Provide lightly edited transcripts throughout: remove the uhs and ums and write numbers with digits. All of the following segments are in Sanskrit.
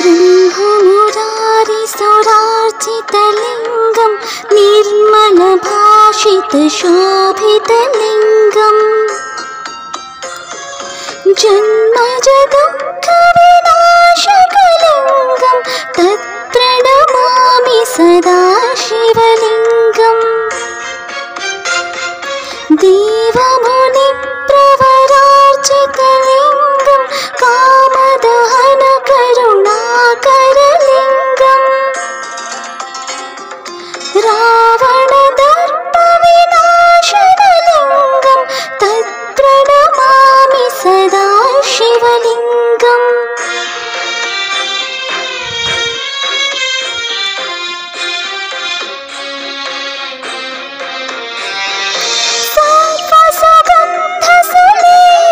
ब्रह्ममुरारिसुरार्चितलिङ्गं निर्मलभाषितशोभितलिङ्गम् जन्मजदुःखविनाशकलिङ्गं तत्प्रणमामि सदा शिवलिङ्गम् देवमुनिप्रवरार्चितलिङ्गं कामदहनकरुणाकरलिङ्गम् रावणदर्पविनाशनलिङ्गं तत्प्रणमामि सदा शिवलिङ्गम्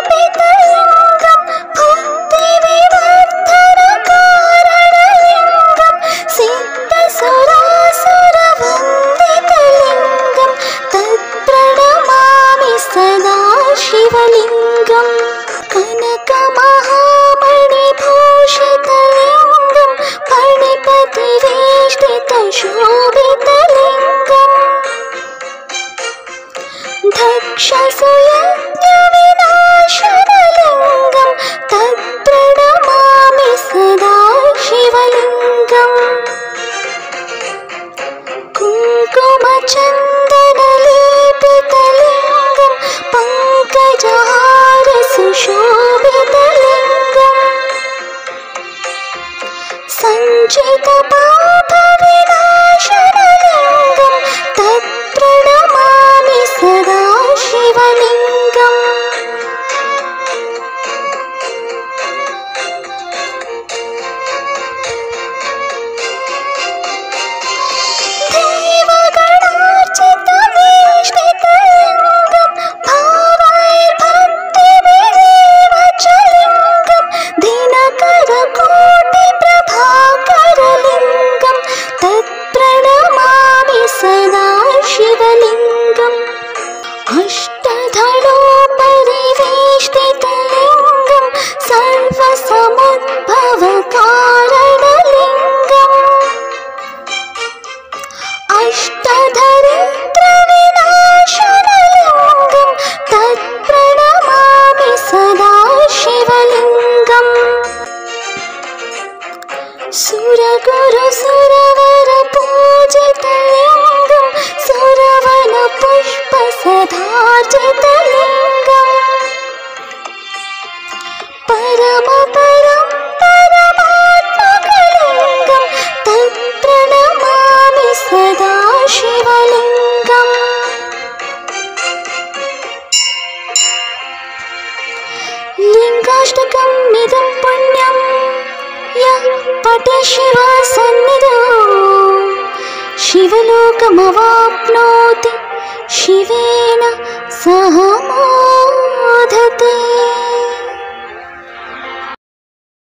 सर्वसुगन्धसुलेपितलिङ्गं भुक्तिविवर्धनकारणलिङ्गं सिद्धसुरासुरवन्दितलिङ्गं तत्प्रणमामि सदा शिवलिङ्गम् कनकमहामणिभूषितलिङ्गं फणिपतिवेष्टितशोभितलिङ्गम् दक्षसुयज्ञविनाशनलिङ्गं तत्प्रणमामि सदा शिवलिङ्गम् कुङ्कुमचन्दनलेपितलिङ्गं पङ्कजहारसुशोभितलिङ्गम् सञ्चितपापविनाशनलिङ्गं तत्प्रणमामि सदा शिवलिङ्गम् देवगणार्चितवेष्टितलिङ्गं भावैर्भक्तिविलेवचलिङ्गं दिनकरकोटिप्रभाकरलिङ्गं तत्प्रणमामि सदा शिवलिङ्गम् अष्टधलोपरिवेष्टितलिङ्गं सर्वसमुद्भवकारणलिङ्गम् अष्टधरित्रविनाशनलिङ्गं तत्प्रणमामि सदा शिवलिङ्गम् सुरगुरुसुरवरपूजितलिङ्गं सुरवनपुष्पसधार्जितलिङ्गम् परमात्मकलिङ्गं तत्प्रणमामि सदा शिवलिङ्गम् लिङ्गाष्टकम् इदं पुण्यं यः पठे शिवसन्निधौ शिवलोकमवाप्नोति शिवेन सह मोदते।